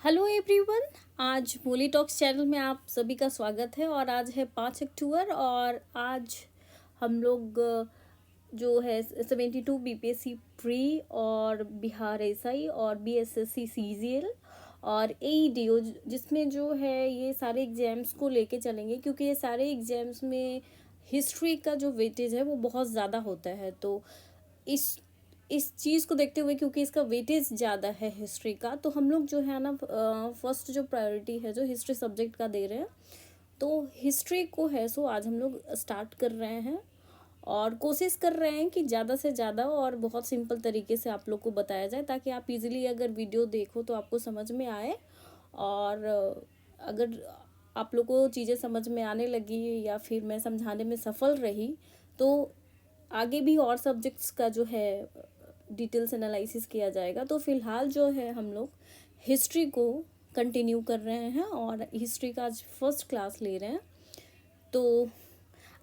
Hello everyone. आज मूली talks channel में आप सभी का स्वागत है। और आज है 5 अक्टूबर और आज हम लोग जो है 72 बीपीएससी प्री और बिहार एसआई और बीएसएससी सीजीएल और एईडीओ जिसमें जो है ये सारे एग्जाम्स को लेके चलेंगे, क्योंकि ये सारे एग्जाम्स में हिस्ट्री का जो वेटेज है वो बहुत ज़्यादा होता है। तो इस चीज़ को देखते हुए, क्योंकि इसका वेटेज ज़्यादा है हिस्ट्री का, तो हम लोग जो है ना फर्स्ट जो प्रायोरिटी है जो हिस्ट्री सब्जेक्ट का दे रहे हैं। तो हिस्ट्री को है सो आज हम लोग स्टार्ट कर रहे हैं और कोशिश कर रहे हैं कि ज़्यादा से ज़्यादा और बहुत सिंपल तरीके से आप लोग को बताया जाए, ताकि आप इजीली अगर वीडियो देखो तो आपको समझ में आए। और अगर आप लोग को चीज़ें समझ में आने लगी या फिर मैं समझाने में सफल रही तो आगे भी और सब्जेक्ट्स का जो है डिटेल्स एनालिसिस किया जाएगा। तो फिलहाल जो है हम लोग हिस्ट्री को कंटिन्यू कर रहे हैं और हिस्ट्री का आज फर्स्ट क्लास ले रहे हैं। तो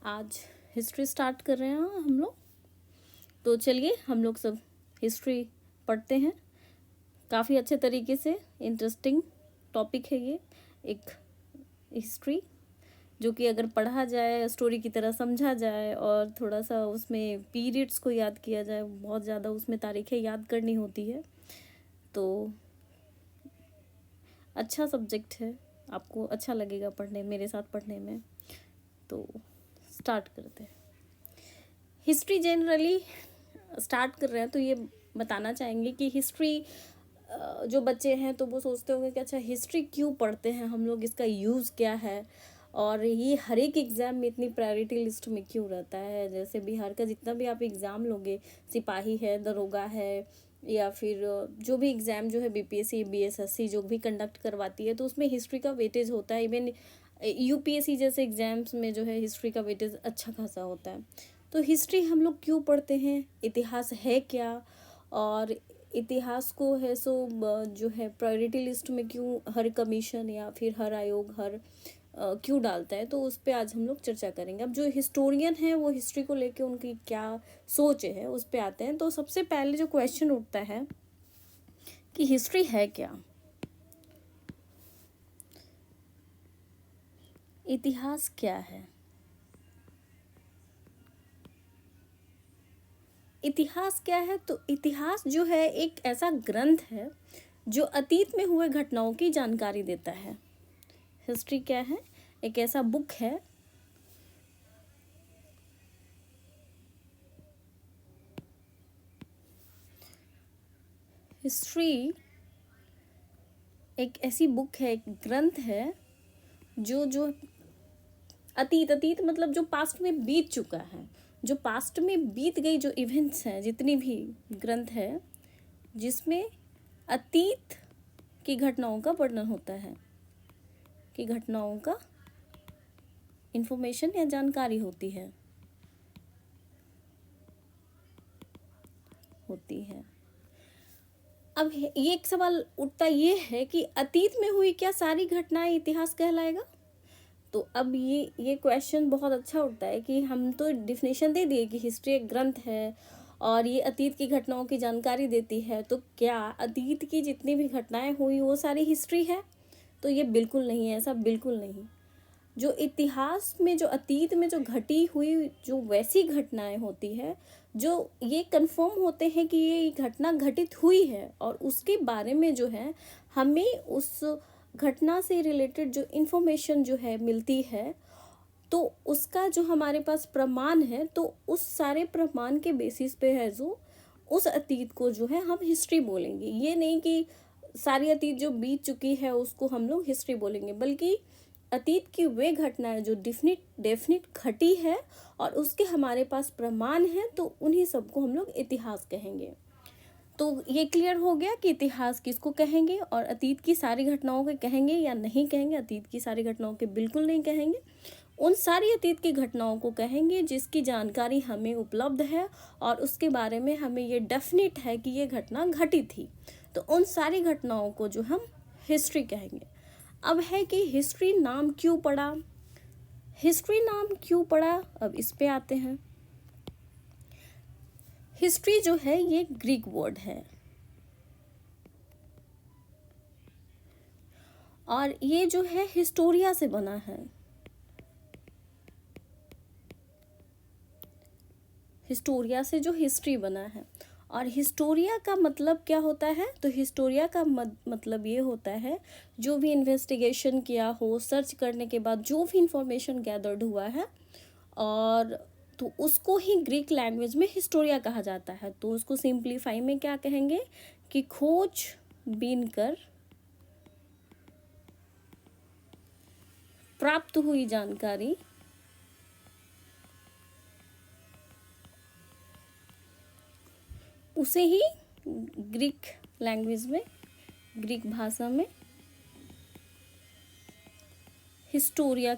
आज हिस्ट्री स्टार्ट कर रहे हैं हम लोग। तो चलिए हम लोग सब हिस्ट्री पढ़ते हैं। काफ़ी अच्छे तरीके से इंटरेस्टिंग टॉपिक है ये एक हिस्ट्री, जो कि अगर पढ़ा जाए, स्टोरी की तरह समझा जाए और थोड़ा सा उसमें पीरियड्स को याद किया जाए, बहुत ज़्यादा उसमें तारीखें याद करनी होती है, तो अच्छा सब्जेक्ट है, आपको अच्छा लगेगा पढ़ने, मेरे साथ पढ़ने में। तो स्टार्ट करते हैं। हिस्ट्री जनरली स्टार्ट कर रहे हैं तो ये बताना चाहेंगे कि हिस्ट्री जो बच्चे हैं तो वो सोचते होंगे कि अच्छा हिस्ट्री क्यों पढ़ते हैं हम लोग, इसका यूज़ क्या है और ये हर एक एग्ज़ाम में इतनी प्रायोरिटी लिस्ट में क्यों रहता है। जैसे बिहार का जितना भी आप एग्ज़ाम लोगे, सिपाही है, दरोगा है, या फिर जो भी एग्ज़ाम जो है बीपीएससी बीएसएससी जो भी कंडक्ट करवाती है, तो उसमें हिस्ट्री का वेटेज होता है। इवन यूपीएससी जैसे एग्ज़ाम्स में जो है हिस्ट्री का वेटेज अच्छा खासा होता है। तो हिस्ट्री हम लोग क्यों पढ़ते हैं, इतिहास है क्या, और इतिहास को है सो जो है प्रायोरिटी लिस्ट में क्यों हर कमीशन या फिर हर आयोग हर क्यों डालता है, तो उस पर आज हम लोग चर्चा करेंगे। अब जो हिस्टोरियन है वो हिस्ट्री को लेके उनकी क्या सोच है उस पर आते हैं। तो सबसे पहले जो क्वेश्चन उठता है कि हिस्ट्री है क्या, इतिहास क्या है। इतिहास क्या है, तो इतिहास जो है एक ऐसा ग्रंथ है जो अतीत में हुए घटनाओं की जानकारी देता है। हिस्ट्री क्या है, एक ऐसा बुक है हिस्ट्री एक ऐसी बुक है, एक ग्रंथ है जो जो अतीत मतलब जो पास्ट में बीत चुका है, जो पास्ट में बीत गई जो इवेंट्स हैं, जितनी भी ग्रंथ है जिसमें अतीत की घटनाओं का वर्णन होता है, कि घटनाओं का इंफॉर्मेशन या जानकारी होती है अब ये एक सवाल उठता ये है कि अतीत में हुई क्या सारी घटनाएं इतिहास कहलाएगा। तो अब ये क्वेश्चन बहुत अच्छा उठता है कि हम तो डिफिनेशन दे दिए कि हिस्ट्री एक ग्रंथ है और ये अतीत की घटनाओं की जानकारी देती है, तो क्या अतीत की जितनी भी घटनाएं हुई वो सारी हिस्ट्री है? तो ये बिल्कुल नहीं है, ऐसा बिल्कुल नहीं। जो इतिहास में जो अतीत में जो घटी हुई जो वैसी घटनाएं होती है, जो ये कंफर्म होते हैं कि ये घटना घटित हुई है और उसके बारे में जो है हमें उस घटना से रिलेटेड जो इन्फॉर्मेशन जो है मिलती है, तो उसका जो हमारे पास प्रमाण है, तो उस सारे प्रमाण के बेसिस पे है जो उस अतीत को जो है हम हिस्ट्री बोलेंगे। ये नहीं कि सारी अतीत जो बीत चुकी है उसको हम लोग हिस्ट्री बोलेंगे, बल्कि अतीत की वे घटनाएं जो डेफिनेट घटी है और उसके हमारे पास प्रमाण है, तो उन्हीं सबको हम लोग इतिहास कहेंगे। तो ये क्लियर हो गया कि इतिहास किसको कहेंगे और अतीत की सारी घटनाओं के कहेंगे या नहीं कहेंगे। अतीत की सारी घटनाओं के बिल्कुल नहीं कहेंगे, उन सारी अतीत की घटनाओं को कहेंगे जिसकी जानकारी हमें उपलब्ध है और उसके बारे में हमें ये डेफिनेट है कि ये घटना घटी थी, तो उन सारी घटनाओं को जो हम हिस्ट्री कहेंगे। अब है कि हिस्ट्री नाम क्यों पड़ा, हिस्ट्री नाम क्यों पड़ा, अब इस पे आते हैं। हिस्ट्री जो है ये ग्रीक वर्ड है और ये जो है हिस्टोरिया से बना है। हिस्टोरिया से जो हिस्ट्री बना है। और हिस्टोरिया का मतलब क्या होता है? तो हिस्टोरिया का मतलब ये होता है जो भी इन्वेस्टिगेशन किया हो, सर्च करने के बाद जो भी इंफॉर्मेशन गैदर्ड हुआ है, और तो उसको ही ग्रीक लैंग्वेज में हिस्टोरिया कहा जाता है। तो उसको सिंप्लीफाई में क्या कहेंगे कि खोज बीन कर प्राप्त हुई जानकारी उसे ही ग्रीक लैंग्वेज में, ग्रीक भाषा में हिस्टोरिया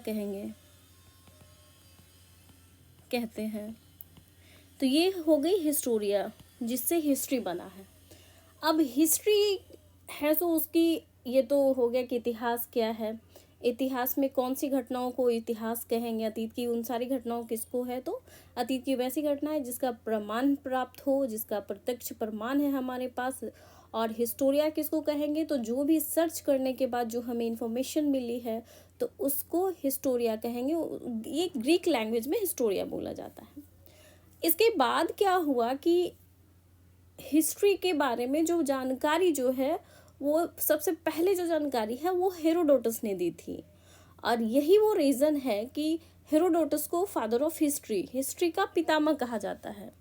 कहते हैं। तो ये हो गई हिस्टोरिया, जिससे हिस्ट्री बना है। अब हिस्ट्री है तो उसकी, ये तो हो गया कि इतिहास क्या है, इतिहास में कौन सी घटनाओं को इतिहास कहेंगे, अतीत की उन सारी घटनाओं किसको है, तो अतीत की वैसी घटना है जिसका प्रमाण प्राप्त हो, जिसका प्रत्यक्ष प्रमाण है हमारे पास। और हिस्टोरिया किसको कहेंगे? तो जो भी सर्च करने के बाद जो हमें इंफॉर्मेशन मिली है तो उसको हिस्टोरिया कहेंगे। ये ग्रीक लैंग्वेज में हिस्टोरिया बोला जाता है। इसके बाद क्या हुआ कि हिस्ट्री के बारे में जो जानकारी जो है, वो सबसे पहले जो जानकारी है वो हेरोडोटस ने दी थी। और यही वो रीज़न है कि हेरोडोटस को फादर ऑफ हिस्ट्री, हिस्ट्री का पितामह कहा जाता है।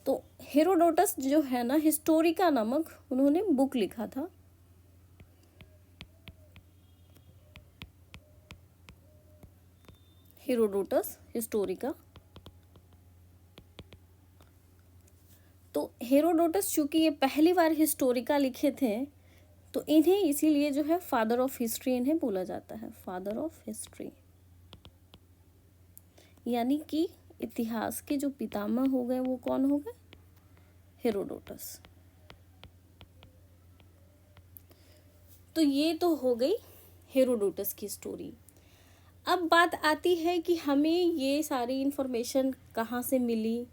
तो हेरोडोटस जो है ना, हिस्टोरिका नामक उन्होंने बुक लिखा था। Herodotus Historica. तो हेरोडोटस चूंकि ये पहली बार हिस्टोरिका लिखे थे, तो इन्हें इसीलिए जो है फादर ऑफ हिस्ट्री इन्हें बोला जाता है, फादर ऑफ हिस्ट्री। यानी कि इतिहास के जो पितामह हो गए वो कौन हो गए? हेरोडोटस। तो ये तो हो गई हेरोडोटस की स्टोरी। अब बात आती है कि हमें ये सारी इन्फॉर्मेशन कहाँ से मिली,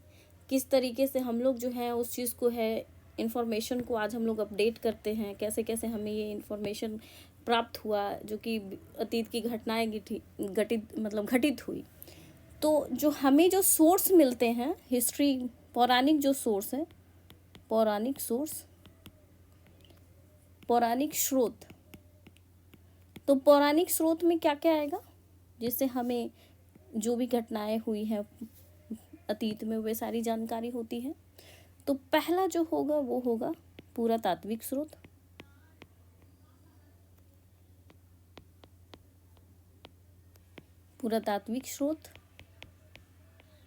किस तरीके से हम लोग जो है उस चीज़ को है, इन्फॉर्मेशन को आज हम लोग अपडेट करते हैं, कैसे कैसे हमें ये इन्फॉर्मेशन प्राप्त हुआ जो कि अतीत की घटनाएं घटित हुई। तो जो हमें जो सोर्स मिलते हैं हिस्ट्री, पौराणिक जो सोर्स है, पौराणिक स्रोत। तो पौराणिक स्रोत में क्या क्या आएगा जिससे हमें जो भी घटनाएं हुई हैं अतीत में वे सारी जानकारी होती है। तो पहला जो होगा वो होगा पुरातात्विक स्रोत। पुरातात्विक स्रोत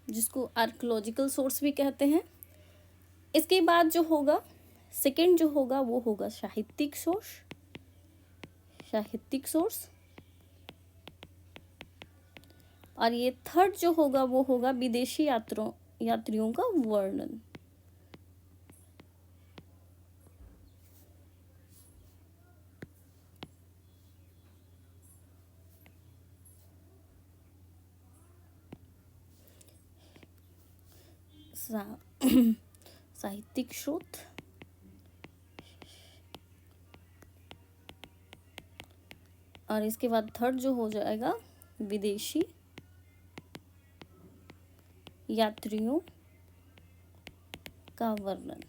जिसको आर्कियोलॉजिकल सोर्स भी कहते हैं। इसके बाद जो होगा सेकंड जो होगा वो होगा साहित्यिक सोर्स। और ये थर्ड जो होगा वो होगा विदेशी यात्रियों का वर्णन। साहित्यिक स्रोत, और इसके बाद थर्ड जो हो जाएगा विदेशी यात्रियों का वर्णन।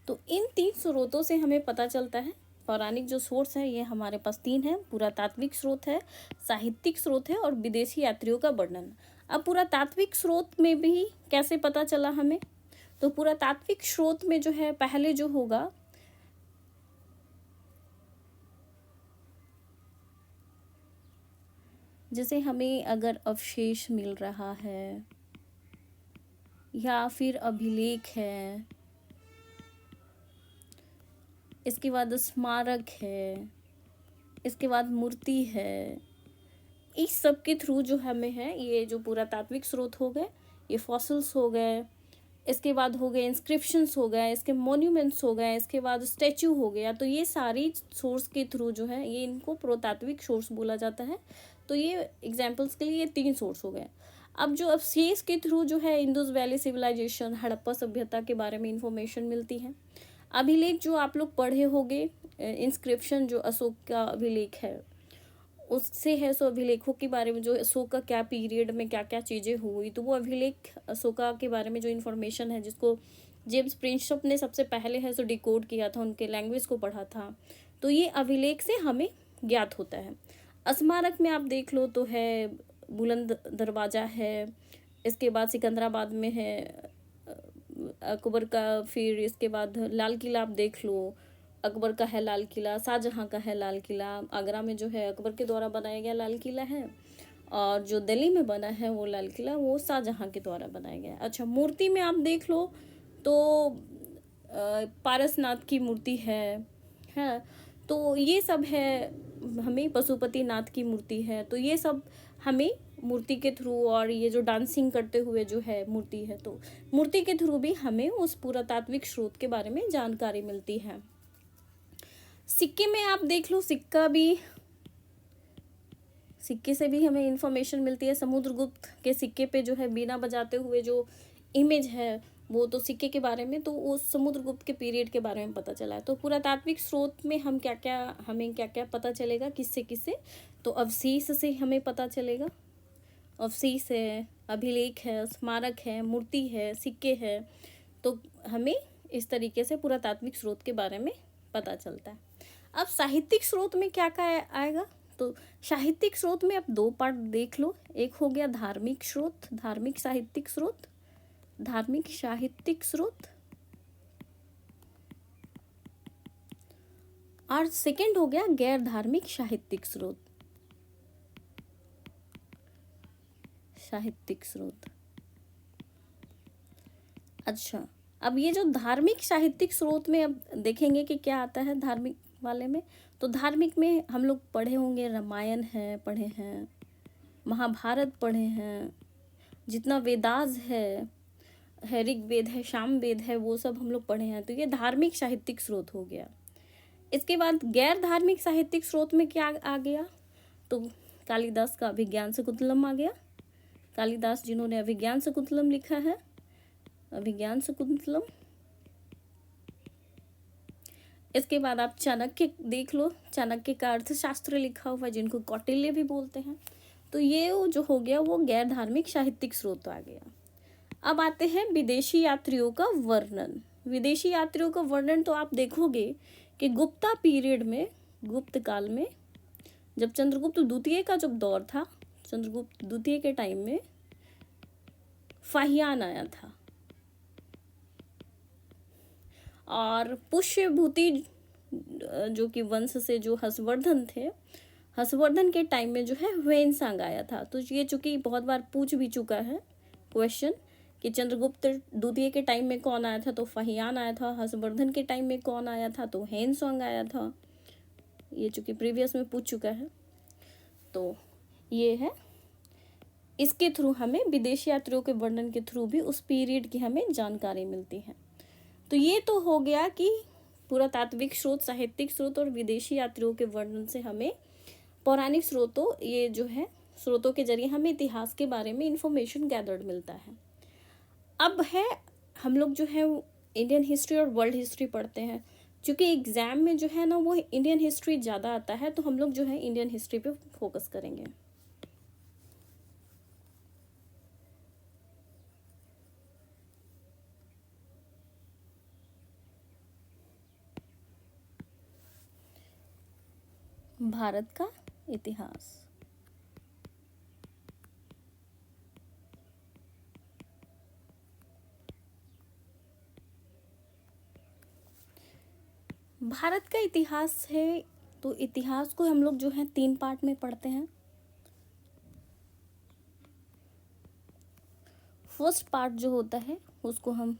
तो इन तीन स्रोतों से हमें पता चलता है, पौराणिक जो सोर्स है ये हमारे पास तीन है, पुरातात्विक स्रोत है, साहित्यिक स्रोत है और विदेशी यात्रियों का वर्णन। अब पुरातात्विक स्रोत में भी कैसे पता चला हमें? तो पुरातात्विक स्रोत में जो है पहले जो होगा जैसे हमें अगर अवशेष मिल रहा है या फिर अभिलेख है, इसके बाद स्मारक है, इसके बाद मूर्ति है, इस सब के थ्रू जो हमें है ये जो पुरातात्विक स्रोत हो गए, ये फॉसिल्स हो गए, इसके बाद हो गए इंस्क्रिप्शंस हो गए, इसके मॉन्यूमेंट्स हो गए, इसके बाद स्टैचू हो गया। तो ये सारी सोर्स के थ्रू जो है ये इनको पुरातात्विक सोर्स बोला जाता है। तो ये एग्जाम्पल्स के लिए ये तीन सोर्स हो गए। अब जो अवशेष के थ्रू जो है इंडस वैली सिविलाइजेशन, हड़प्पा सभ्यता के बारे में इंफॉर्मेशन मिलती है। अभिलेख जो आप लोग पढ़े होंगे, इंस्क्रिप्शन जो अशोक का अभिलेख है उससे है, सो अभिलेखों के बारे में जो अशोक का क्या पीरियड में क्या क्या चीज़ें हुई, तो वो अभिलेख अशोका के बारे में जो इन्फॉर्मेशन है जिसको जेम्स प्रिंसप ने सबसे पहले है सो डिकोड किया था, उनके लैंग्वेज को पढ़ा था, तो ये अभिलेख से हमें ज्ञात होता है। स्मारक में आप देख लो तो है बुलंद दरवाज़ा है, इसके बाद सिकंदराबाद में है अकबर का, फिर इसके बाद लाल किला आप देख लो, अकबर का है लाल किला, शाहजहाँ का है लाल किला, आगरा में जो है अकबर के द्वारा बनाया गया लाल किला है, और जो दिल्ली में बना है वो लाल किला वो शाहजहाँ के द्वारा बनाया गया। अच्छा, मूर्ति में आप देख लो तो पारसनाथ की मूर्ति है, तो ये सब है, हमें पशुपति नाथ की मूर्ति है, तो ये सब हमें मूर्ति के थ्रू, और ये जो डांसिंग करते हुए जो है मूर्ति है, तो मूर्ति के थ्रू भी हमें उस पुरातात्विक स्रोत के बारे में जानकारी मिलती है। सिक्के में आप देख लो, सिक्के से भी हमें इंफॉर्मेशन मिलती है। समुद्रगुप्त के सिक्के पे जो है बीना बजाते हुए जो इमेज है वो तो सिक्के के बारे में, तो वो समुद्रगुप्त के पीरियड के बारे में पता चला है। तो पुरातात्विक स्रोत में हमें क्या क्या पता चलेगा, किससे, तो अवशेष से हमें पता चलेगा, अवशेष है, अभिलेख है, स्मारक है, मूर्ति है, सिक्के है, तो हमें इस तरीके से पुरातात्विक स्रोत के बारे में पता चलता है। अब साहित्यिक स्रोत में क्या क्या आएगा, तो साहित्यिक स्रोत में आप दो पार्ट देख लो, एक हो गया धार्मिक स्रोत, धार्मिक साहित्यिक स्रोत, और सेकंड हो गया गैर धार्मिक साहित्यिक स्रोत। अच्छा, अब ये जो धार्मिक साहित्यिक स्रोत में अब देखेंगे कि क्या आता है धार्मिक वाले में, तो धार्मिक में हम लोग पढ़े होंगे, रामायण है पढ़े हैं, महाभारत पढ़े हैं, जितना वेदास है ऋग्वेद है, सामवेद है, वो सब हम लोग पढ़े हैं, तो ये धार्मिक साहित्यिक स्रोत हो गया। इसके बाद गैर धार्मिक साहित्यिक स्रोत में क्या आ गया, तो कालिदास का अभिज्ञान शकुंतलम आ गया, कालिदास जिन्होंने अभिज्ञान शकुंतलम लिखा है, अभिज्ञान शकुंतलम। इसके बाद आप चाणक्य देख लो, चाणक्य का अर्थशास्त्र लिखा हुआ है जिनको कौटिल्य भी बोलते हैं, तो ये जो हो गया वो गैर धार्मिक साहित्यिक स्रोत आ गया। अब आते हैं विदेशी यात्रियों का वर्णन। विदेशी यात्रियों का वर्णन तो आप देखोगे कि गुप्ता पीरियड में, गुप्त काल में, जब चंद्रगुप्त द्वितीय का जब दौर था, चंद्रगुप्त द्वितीय के टाइम में फाहियान आया था, और पुष्यभूति जो कि वंश से जो हर्षवर्धन थे, हर्षवर्धन के टाइम में जो है ह्वेनसांग आया था। तो ये चूंकि बहुत बार पूछ भी चुका है क्वेश्चन कि चंद्रगुप्त द्वितीय के टाइम में कौन आया था, तो फाहियान आया था, हर्षवर्धन के टाइम में कौन आया था, तो ह्वेनसांग आया था, ये चूंकि प्रीवियस में पूछ चुका है, तो ये है। इसके थ्रू हमें विदेशी यात्रियों के वर्णन के थ्रू भी उस पीरियड की हमें जानकारी मिलती है। तो ये तो हो गया कि पुरातात्विक स्रोत, साहित्यिक स्रोत और विदेशी यात्रियों के वर्णन से हमें पौराणिक स्रोतों, ये जो है स्रोतों के जरिए हमें इतिहास के बारे में इंफॉर्मेशन गैदर्ड मिलता है। अब है हम लोग जो है इंडियन हिस्ट्री और वर्ल्ड हिस्ट्री पढ़ते हैं, क्योंकि एग्जाम में जो है ना वो इंडियन हिस्ट्री ज़्यादा आता है, तो हम लोग जो है इंडियन हिस्ट्री पे फोकस करेंगे। भारत का इतिहास। भारत का इतिहास है, तो इतिहास को हम लोग जो है 3 पार्ट में पढ़ते हैं। फर्स्ट पार्ट जो होता है उसको हम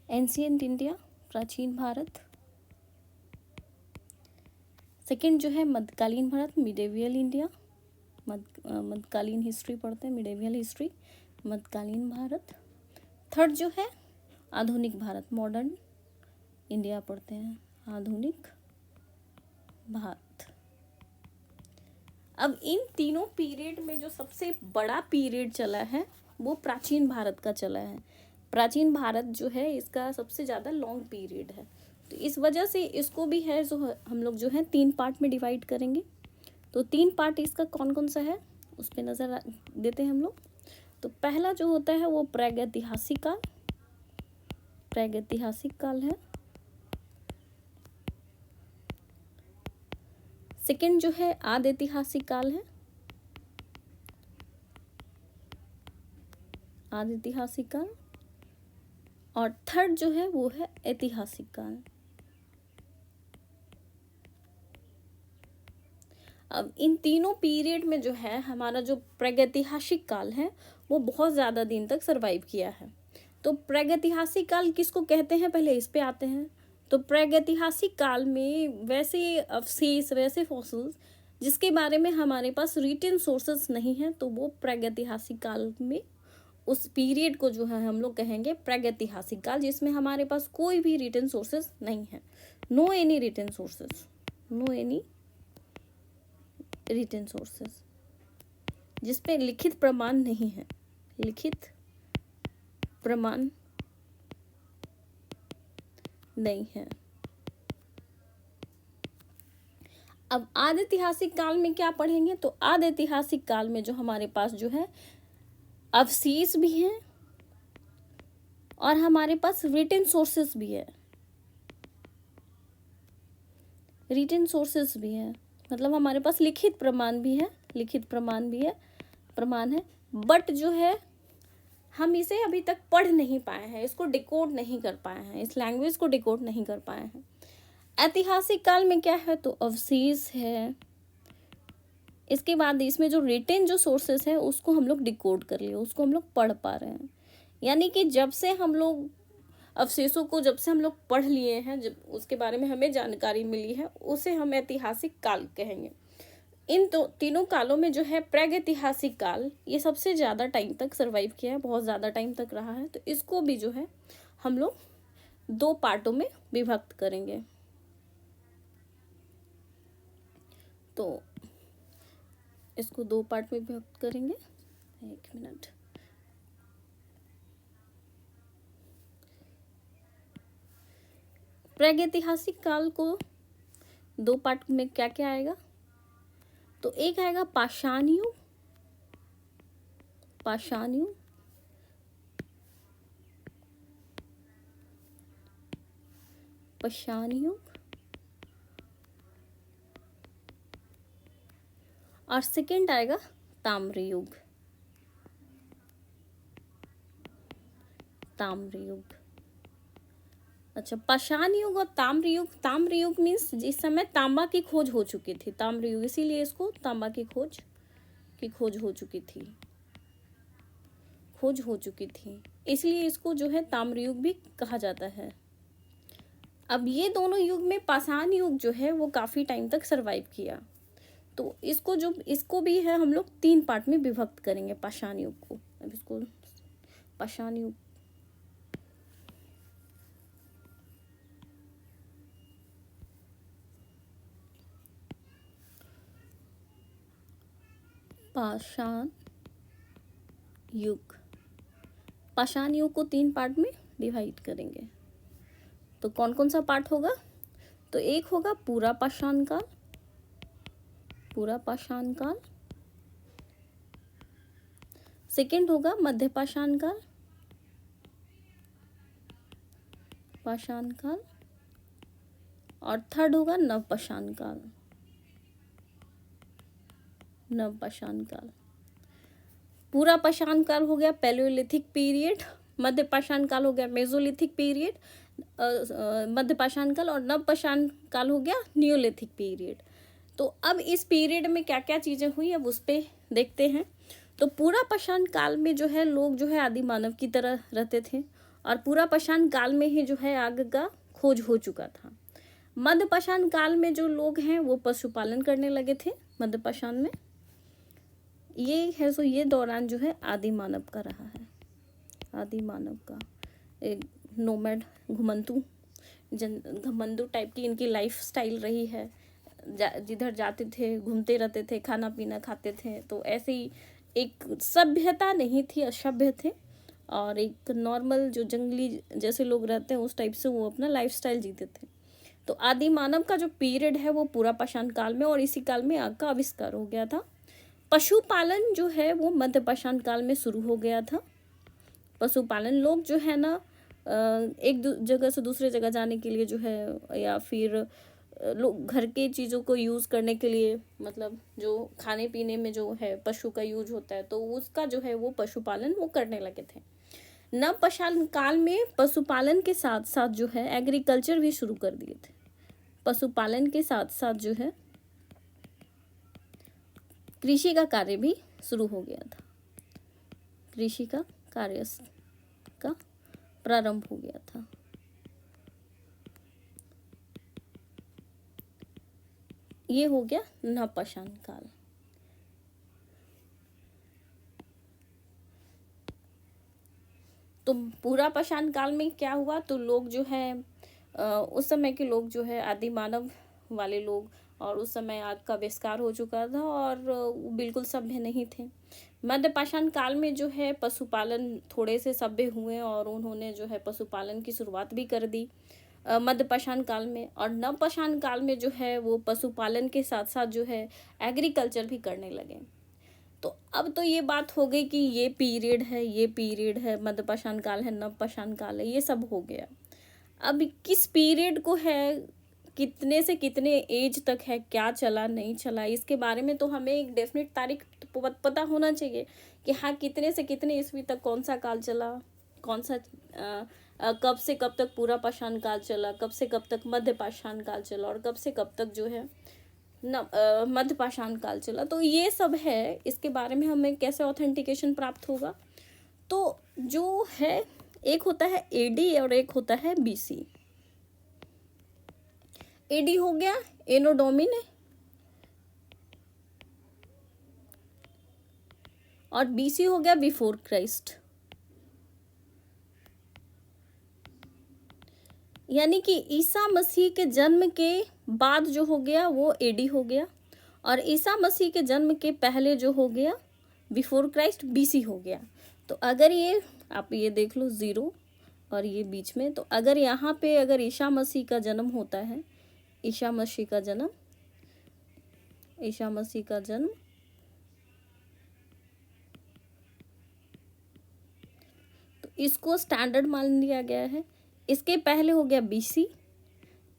एंशिएंट इंडिया, प्राचीन भारत। सेकंड जो है मध्यकालीन भारत, मिडेवियल इंडिया, मध्यकालीन हिस्ट्री पढ़ते हैं, मिडेवियल हिस्ट्री, मध्यकालीन भारत। थर्ड जो है आधुनिक भारत, मॉडर्न इंडिया पढ़ते हैं, आधुनिक भारत। अब इन तीनों पीरियड में जो सबसे बड़ा पीरियड चला है वो प्राचीन भारत का चला है। प्राचीन भारत जो है इसका सबसे ज़्यादा लॉन्ग पीरियड है, तो इस वजह से इसको भी है जो हम लोग जो है 3 पार्ट में डिवाइड करेंगे। तो 3 पार्ट इसका कौन कौन सा है उस पर नज़र देते हैं हम लोग। तो पहला जो होता है वो प्रागैतिहासिक काल, प्रागैतिहासिक काल है। सेकंड जो है आदिऐतिहासिक काल है, आदिऐतिहासिक काल। और थर्ड जो है वो है ऐतिहासिक काल। अब इन तीनों पीरियड में जो है हमारा जो प्रागैतिहासिक काल है वो बहुत ज़्यादा दिन तक सरवाइव किया है। तो प्रागैतिहासिक काल किसको कहते हैं, पहले इस पे आते हैं। तो प्रागैतिहासिक काल में वैसे अवशेष, वैसे फॉसिल्स जिसके बारे में हमारे पास रिटन सोर्सेस नहीं है, तो वो प्रागैतिहासिक काल में उस पीरियड को जो है हम लोग कहेंगे प्रागैतिहासिक काल, जिसमें हमारे पास कोई भी रिटन सोर्सेस नहीं है। No any written sources, no any written sources, जिसपे लिखित प्रमाण नहीं है, लिखित प्रमाण नहीं है। अब आदिऐतिहासिक काल में क्या पढ़ेंगे, तो आदिऐतिहासिक काल में जो हमारे पास जो है अवशेष भी हैं और हमारे पास रिटन सोर्सेस भी है, रिटन सोर्सेस भी है, मतलब हमारे पास लिखित प्रमाण भी है, लिखित प्रमाण भी है, प्रमाण है। बट जो है हम इसे अभी तक पढ़ नहीं पाए हैं, इसको डिकोड नहीं कर पाए हैं, इस लैंग्वेज को डिकोड नहीं कर पाए हैं। ऐतिहासिक काल में क्या है, तो अवशेष है, इसके बाद इसमें जो रिटेन जो सोर्सेस है उसको हम लोग डिकोड कर लिए, उसको हम लोग पढ़ पा रहे हैं। यानी कि जब से हम लोग अवशेषों को जब से हम लोग पढ़ लिए हैं, जब उसके बारे में हमें जानकारी मिली है, उसे हम ऐतिहासिक काल कहेंगे। इन तीनों कालों में जो है प्रागैतिहासिक काल ये सबसे ज़्यादा टाइम तक सरवाइव किया है, बहुत ज़्यादा टाइम तक रहा है। तो इसको भी जो है हम लोग 2 पार्टों में विभक्त करेंगे। तो इसको 2 पार्ट में विभक्त करेंगे। 1 मिनट। प्रागैतिहासिक काल को 2 पार्ट में क्या क्या आएगा, तो एक आएगा पाषाण युग, पाषाण युग, पाषाण युग, और सेकंड आएगा ताम्र युग, ताम्र युग। अच्छा, पाषाण युग और ताम्र युग, ताम्र युग मीन्स जिस समय तांबा की खोज हो चुकी थी, ताम्र युग, इसीलिए इसको तांबा की खोज हो चुकी थी, खोज हो चुकी थी, इसलिए इसको जो है ताम्र युग भी कहा जाता है। अब ये दोनों युग में पाषाण युग जो है वो काफ़ी टाइम तक सरवाइव किया। तो इसको भी है हम लोग 3 पार्ट में विभक्त करेंगे पाषाण युग को। अब इसको पाषाण युग, पाषाण युग, पाषाण युग को 3 पार्ट में डिवाइड करेंगे। तो कौन कौन सा पार्ट होगा, तो एक होगा पूरा पाषाण काल, पूरा पाषाण काल। सेकंड होगा मध्य पाषाण काल, पाषाण काल। और थर्ड होगा नव पाषाण काल, नव पाषाण काल। पूरा पाषाण काल हो गया पैलियोलिथिक पीरियड, मध्य पाषाण काल हो गया मेसोलिथिक पीरियड, मध्य पाषाण काल, और नव पाषाण काल हो गया नियोलिथिक पीरियड। तो अब इस पीरियड में क्या क्या चीज़ें हुई अब उस पर देखते हैं। तो पूरा पाषाण काल में जो है लोग जो है आदि मानव की तरह रहते थे, और पूरा पाषाण काल में ही जो है आग का खोज हो चुका था। मध्य पाषाण काल में जो लोग हैं वो पशुपालन करने लगे थे मध्य पाषाण में। ये है सो ये दौरान जो है आदि मानव का रहा है, आदि मानव का एक नोमैड, घुमंतू टाइप की इनकी लाइफ स्टाइल रही है। जिधर जाते थे घूमते रहते थे, खाना पीना खाते थे। तो ऐसे ही एक सभ्यता नहीं थी, असभ्य थे, और एक नॉर्मल जो जंगली जैसे लोग रहते हैं उस टाइप से वो अपना लाइफ स्टाइल जीते थे। तो आदि मानव का जो पीरियड है वो पूरा पाषाण काल में, और इसी काल में आग का आविष्कार हो गया था। पशुपालन जो है वो मध्य पाषाण काल में शुरू हो गया था। पशुपालन, लोग जो है ना एक जगह से दूसरे जगह जाने के लिए जो है, या फिर लोग घर के चीज़ों को यूज़ करने के लिए, मतलब जो खाने पीने में जो है पशु का यूज होता है, तो उसका जो है वो पशुपालन वो करने लगे थे। नव पाषाण काल में पशुपालन के साथ साथ जो है एग्रीकल्चर भी शुरू कर दिए थे। पशुपालन के साथ साथ जो है कृषि का कार्य भी शुरू हो गया था। कृषि का कार्य का प्रारंभ हो गया था। ये हो गया नवपाषाण काल। तो पूरा पाषाण काल में क्या हुआ, तो लोग जो है उस समय के लोग जो है आदि मानव वाले लोग, और उस समय आग का आविष्कार हो चुका था और वो बिल्कुल सभ्य नहीं थे। मध्य पाषाण काल में जो है पशुपालन थोड़े से सभ्य हुए और उन्होंने जो है पशुपालन की शुरुआत भी कर दी मध्य पाषाण काल में। और नव पाषाण काल में जो है वो पशुपालन के साथ साथ जो है एग्रीकल्चर भी करने लगे। तो अब तो ये बात हो गई कि ये पीरियड है, ये पीरियड है, मध्य पाषाण काल है, नव पाषाण काल है, ये सब हो गया। अब किस पीरियड को है, कितने से कितने एज तक है, क्या चला नहीं चला, इसके बारे में तो हमें एक डेफिनेट तारीख पता होना चाहिए कि हाँ कितने से कितने ईस्वी तक कौन सा काल चला, कौन सा कब से कब तक पूरा पाषाण काल चला, कब से कब तक मध्य पाषाण काल चला, और कब से कब तक जो है मध्य पाषाण काल चला। तो ये सब है, इसके बारे में हमें कैसे ऑथेंटिकेशन प्राप्त होगा। तो जो है एक होता है एडी और एक होता है बीसी। एडी हो गया एनो डोमिने, और बीसी हो गया बिफोर क्राइस्ट। यानी कि ईसा मसीह के जन्म के बाद जो हो गया वो एडी हो गया, और ईसा मसीह के जन्म के पहले जो हो गया बिफोर क्राइस्ट बीसी हो गया। तो अगर ये आप ये देख लो 0 और ये बीच में, तो अगर यहाँ पे अगर ईसा मसीह का जन्म होता है, ईसा मसीह का जन्म, ईसा मसीह का जन्म, तो इसको स्टैंडर्ड मान लिया गया है। इसके पहले हो गया बीसी,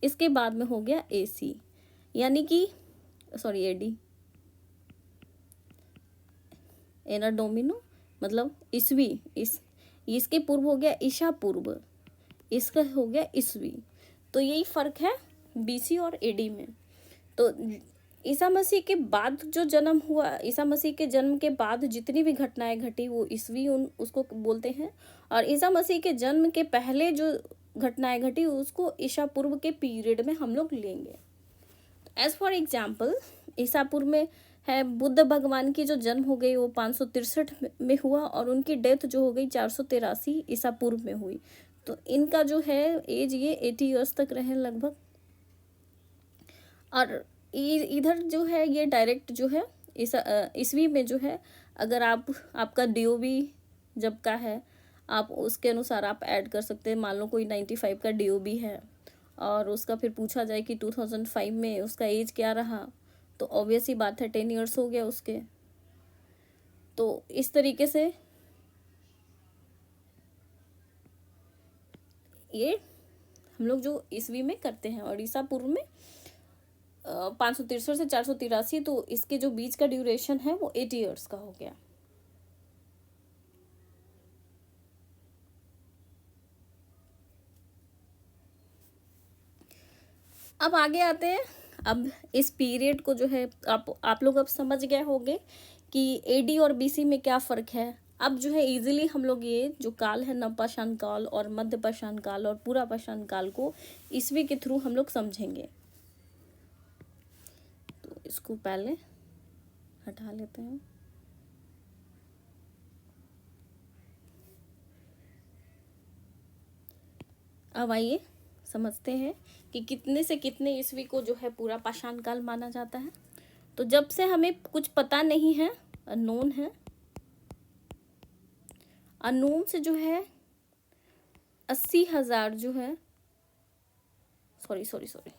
इसके बाद में हो गया एसी, यानी कि सॉरी एडी, एना डोमिनो मतलब ईस्वी, इसके पूर्व हो गया ईशा पूर्व, इसका हो गया ईस्वी। तो यही फर्क है बीसी और एडी में। तो ईसा मसीह के बाद जो जन्म हुआ, ईसा मसीह के जन्म के बाद जितनी भी घटनाएं घटी वो ईस्वी उसको बोलते हैं, और ईसा मसीह के जन्म के पहले जो घटनाएं घटी उसको ईसा पूर्व के पीरियड में हम लोग लेंगे। एज फॉर एग्जाम्पल ईसापुर में है बुद्ध भगवान की जो जन्म हो गई वो 563 में हुआ, और उनकी डेथ जो हो गई 483 ईसा पूर्व में हुई। तो इनका जो है एज ये 80 ईयर्स तक रहे लगभग। और इधर जो है ये डायरेक्ट जो है ईस्वी में जो है, अगर आपका DOB जब का है आप उसके अनुसार आप ऐड कर सकते हैं। मान लो कोई 95 का DOB है और उसका फिर पूछा जाए कि 2005 में उसका एज क्या रहा, तो ऑब्वियस ही बात है 10 ईयर्स हो गया उसके। तो इस तरीके से ये हम लोग जो ईस्वी में करते हैं, और ईसा पूर्व में 563 से 483, तो इसके जो बीच का ड्यूरेशन है वो 80 ईयर्स का हो गया। अब आगे आते हैं। अब इस पीरियड को जो है आप लोग अब समझ गए होंगे कि एडी और बीसी में क्या फ़र्क है। अब जो है इजीली हम लोग ये जो काल है नवपाषाण काल और मध्य पाषाण काल और पूरा पाषाण काल को ईस्वी के थ्रू हम लोग समझेंगे। तो इसको पहले हटा लेते हैं। अब आइए समझते हैं कि कितने से कितने ईस्वी को जो है पूरा पाषाण काल माना जाता है। तो जब से हमें कुछ पता नहीं है, अननोन है, अननोन से जो है 80,000 जो है सॉरी सॉरी सॉरी।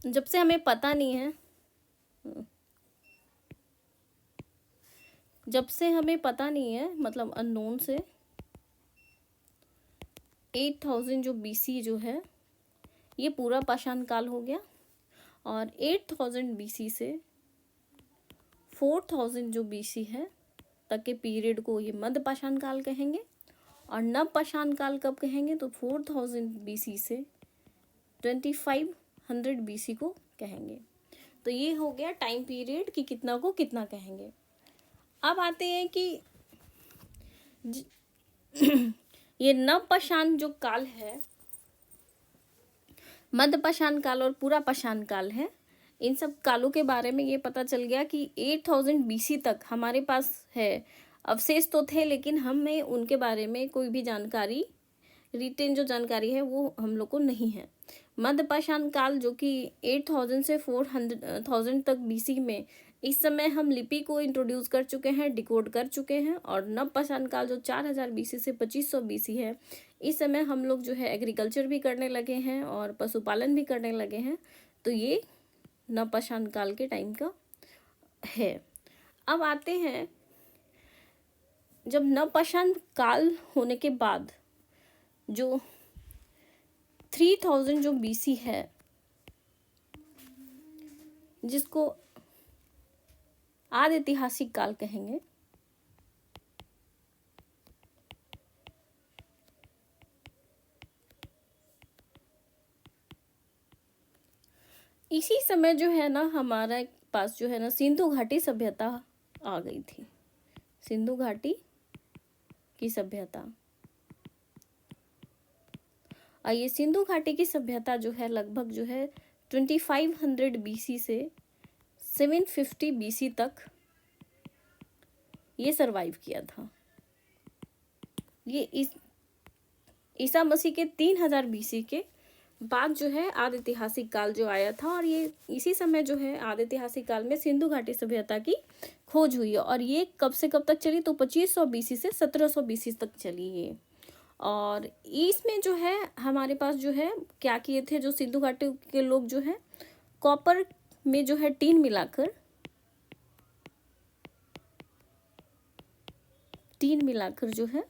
जब से हमें पता नहीं है, जब से हमें पता नहीं है, मतलब अननोन से 8000 जो बीसी जो है ये पूरा पाषाण काल हो गया, और 8000 बीसी से 4000 जो बीसी है तक के पीरियड को ये मध्य पाषाण काल कहेंगे। और नव पाषाण काल कब कहेंगे, तो 4000 बीसी से 2500 बीसी को कहेंगे। तो ये हो गया टाइम पीरियड कि कितना को कितना कहेंगे। अब आते हैं कि ये नव पाषाण जो काल है, मध्य पाषाण काल और पूरा पाषाण काल है, इन सब कालों के बारे में ये पता चल गया कि 8000 बीसी तक हमारे पास है। अवशेष तो थे, लेकिन हमें उनके बारे में कोई भी जानकारी, रिटेन जो जानकारी है वो हम लोग को नहीं है। मध्य पाषाण काल जो कि 8000 से 4000 तक बीसी में, इस समय हम लिपि को इंट्रोड्यूस कर चुके हैं, डिकोड कर चुके हैं। और नव पाषाण काल जो 4000 बीसी से 2500 बीसी है, इस समय हम लोग जो है एग्रीकल्चर भी करने लगे हैं और पशुपालन भी करने लगे हैं। तो ये नव पाषाण काल के टाइम का है। अब आते हैं, जब नव पाषाण काल होने के बाद जो 3000 जो बीसी है, जिसको आदि ऐतिहासिक काल कहेंगे, इसी समय जो है ना हमारे पास जो है ना सिंधु घाटी सभ्यता आ गई थी। सिंधु घाटी की सभ्यता, और ये सिंधु घाटी की सभ्यता जो है लगभग जो है 2500 बीसी से 750 बीसी तक ये सरवाइव किया था। ये ईसा मसीह के 3000 बीसी के बाद जो है आदि ऐतिहासिक काल जो आया था, और ये इसी समय जो है आदि ऐतिहासिक काल में सिंधु घाटी सभ्यता की खोज हुई है। और ये कब से कब तक चली, तो 2500 बीसी से 1700 बीसी तक चली ये। और इसमें जो है हमारे पास जो है क्या किए थे जो सिंधु घाटी के लोग जो है, कॉपर में जो है टीन मिलाकर जो है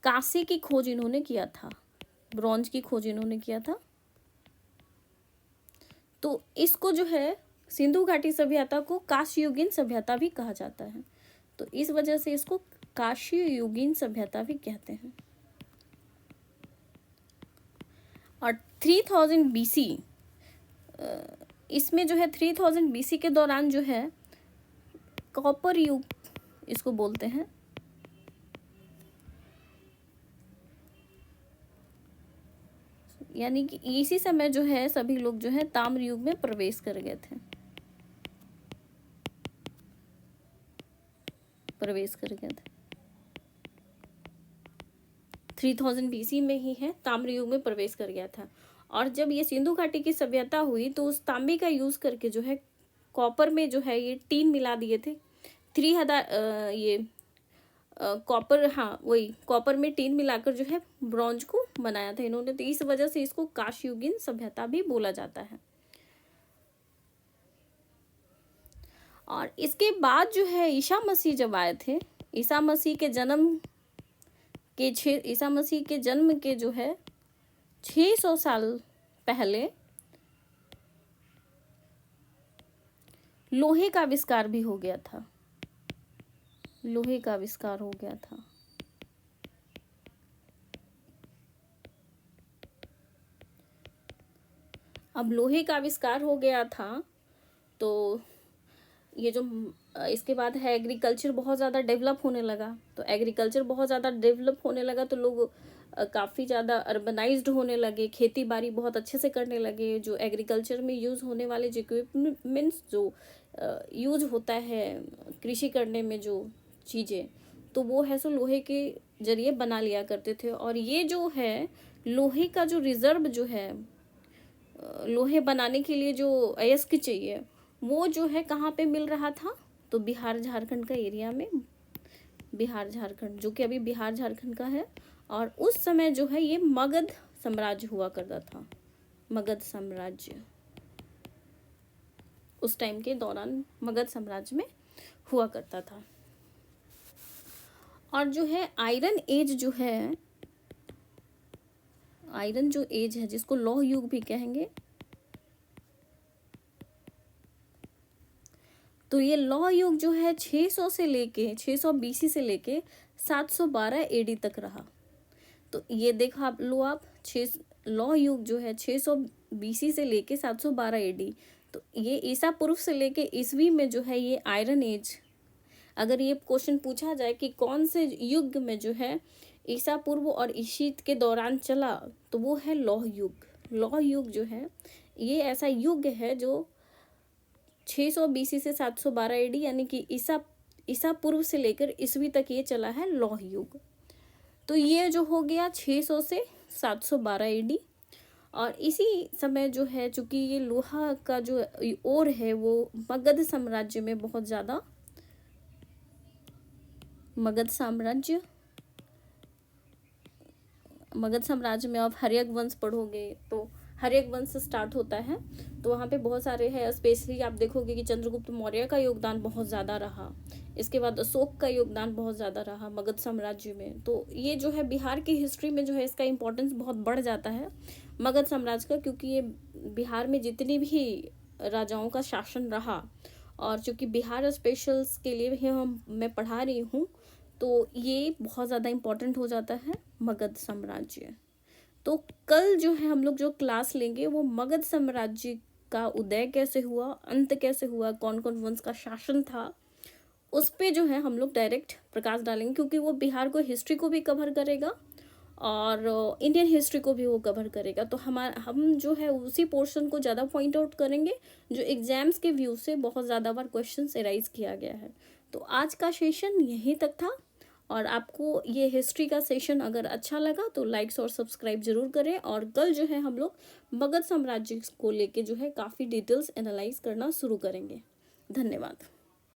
कांसे की खोज इन्होंने किया था, ब्रॉन्ज की खोज इन्होंने किया था। तो इसको जो है सिंधु घाटी सभ्यता को कांस्ययुगीन सभ्यता भी कहा जाता है। तो इस वजह से इसको कांस्ययुगीन सभ्यता भी कहते हैं। और 3000 बीसी, इसमें जो है 3000 बीसी के दौरान जो है कॉपर युग इसको बोलते हैं। यानी कि इसी समय जो है सभी लोग जो है ताम्र युग में प्रवेश कर गए थे, 3000 बीसी में ही है ताम्र युग में प्रवेश कर गया था। और जब ये सिंधु घाटी की सभ्यता हुई तो उस तांबे का यूज करके जो है कॉपर में जो है ये टीन मिला दिए थे। 3000 ये कॉपर, हाँ वही कॉपर में टीन मिलाकर जो है ब्रॉन्ज को बनाया था इन्होंने। तो इस वजह से इसको कांस्ययुगीन सभ्यता भी बोला जाता है। और इसके बाद जो है ईसा मसीह जब आए थे, ईसा मसीह के जन्म के जो है 600 साल पहले लोहे का आविष्कार भी हो गया था। लोहे का आविष्कार हो गया था। अब लोहे का आविष्कार हो गया था तो ये जो इसके बाद है एग्रीकल्चर बहुत ज़्यादा डेवलप होने लगा। तो एग्रीकल्चर बहुत ज़्यादा डेवलप होने लगा तो लोग काफ़ी ज़्यादा अर्बनाइज्ड होने लगे, खेती बाड़ी बहुत अच्छे से करने लगे। जो एग्रीकल्चर में यूज़ होने वाले जो इक्विपमेंट्स जो यूज होता है कृषि करने में जो चीज़ें, तो वो है सो लोहे के जरिए बना लिया करते थे। और ये जो है लोहे का जो रिजर्व जो है लोहे बनाने के लिए जो अयस्क चाहिए वो जो है कहाँ पे मिल रहा था, तो बिहार झारखंड का एरिया में, बिहार झारखंड जो कि अभी बिहार झारखंड का है। और उस समय जो है ये मगध साम्राज्य हुआ करता था, मगध साम्राज्य उस टाइम के दौरान मगध साम्राज्य में हुआ करता था। और जो है आयरन एज जो है, आयरन जो एज है जिसको लौह युग भी कहेंगे, तो ये लौह युग जो है 600 से लेके 600 बीसी से लेके 712 एडी तक रहा। तो ये देखा आप लो, आप लौह युग जो है 600 बीसी से लेके 712 एडी, तो ये ईसा पूर्व से लेके ईसवी में जो है ये आयरन एज। अगर ये क्वेश्चन पूछा जाए कि कौन से युग में जो है ईसा पूर्व और ईशित के दौरान चला, तो वो है लौह युग। लौह युग जो है ये ऐसा युग है जो 600 बीसी से 712 एडी यानी कि ईसा पूर्व से लेकर ईसवी तक ये चला है लौह युग। तो ये जो हो गया 600 से 712 एडी। और इसी समय जो है चूंकि ये लोहा का जो ओर है वो मगध साम्राज्य में बहुत ज़्यादा, मगध साम्राज्य में आप हर्यक वंश पढ़ोगे तो हर्यक वंश से स्टार्ट होता है, तो वहाँ पे बहुत सारे हैं। स्पेशली आप देखोगे कि चंद्रगुप्त मौर्य का योगदान बहुत ज़्यादा रहा, इसके बाद अशोक का योगदान बहुत ज़्यादा रहा मगध साम्राज्य में। तो ये जो है बिहार की हिस्ट्री में जो है इसका इम्पोर्टेंस बहुत बढ़ जाता है मगध साम्राज्य का, क्योंकि ये बिहार में जितनी भी राजाओं का शासन रहा, और चूँकि बिहार स्पेशल्स के लिए भी मैं पढ़ा रही हूँ, तो ये बहुत ज़्यादा इम्पोर्टेंट हो जाता है मगध साम्राज्य। तो कल जो है हम लोग जो क्लास लेंगे वो मगध साम्राज्य का उदय कैसे हुआ, अंत कैसे हुआ, कौन कौन वंश का शासन था, उस पे जो है हम लोग डायरेक्ट प्रकाश डालेंगे, क्योंकि वो बिहार को हिस्ट्री को भी कवर करेगा और इंडियन हिस्ट्री को भी वो कवर करेगा। तो हम जो है उसी पोर्शन को ज़्यादा पॉइंट आउट करेंगे जो एग्जाम्स के व्यू से बहुत ज़्यादा बार क्वेश्चन एराइज किया गया है। तो आज का सेशन यहीं तक था, और आपको ये हिस्ट्री का सेशन अगर अच्छा लगा तो लाइक्स और सब्सक्राइब जरूर करें। और कल जो है हम लोग मगध साम्राज्य को लेके जो है काफ़ी डिटेल्स एनालाइज करना शुरू करेंगे। धन्यवाद।